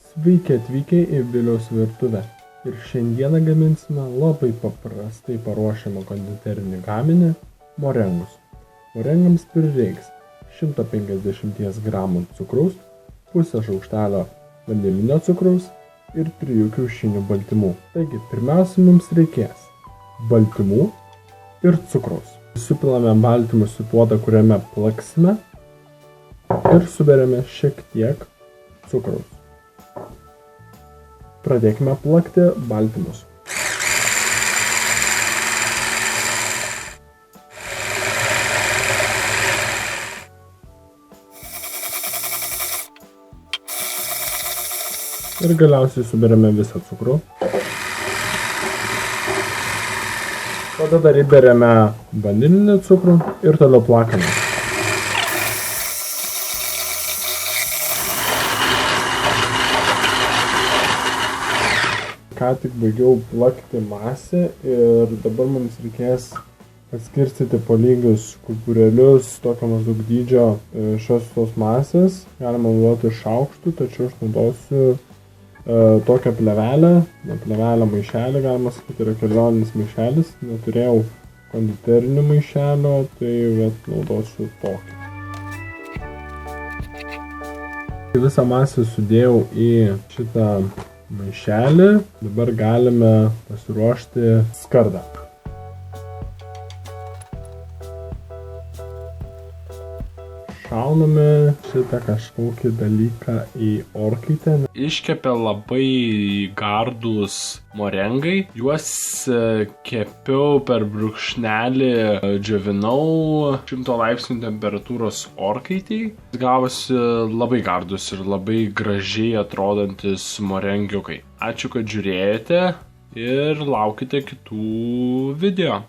Sveiki atvykę į Viliaus virtuvę. Ir šiandieną gaminsime labai paprastai paruošiamą konditerinį gaminį – morengus. Morengams prireiks 150 gramų cukraus, pusę šaukštelio vanilinio cukraus ir 3 kiaušinių baltymų. Taigi, pirmiausia mums reikės baltymų ir cukraus. Supilame baltymus į puodą, kuriame plaksime ir suberiame šiek tiek cukraus. Pradėkime plakti baltymus. Ir galiausiai suberiame visą cukrų. Tada dar įberiame vanilinį cukrų ir toliau plakame. Ką tik baigiau plakti masę ir dabar mums reikės paskirstyti po lygius kukurėlius tokio maždaug dydžio šios masės. Galima naudoti šaukštų, tačiau aš naudosiu tokią plevelę. Plevelę maišelį, galima sakyti, yra kelioninis maišelis. Neturėjau konditerinio maišelio, tai naudosiu tokį. Visą masę sudėjau į šitą maišelį. Dabar galime pasiruošti skardą. Šauname šitą kažkokį dalyką į orkaitę. Iškepė labai gardūs morengai. Juos kepiau per brūkšnelį, džiovinau 100 laipsnių temperatūros orkaitėj. Gavosi labai gardūs ir labai gražiai atrodantis morengiukai. Ačiū, kad žiūrėjote ir laukite kitų video.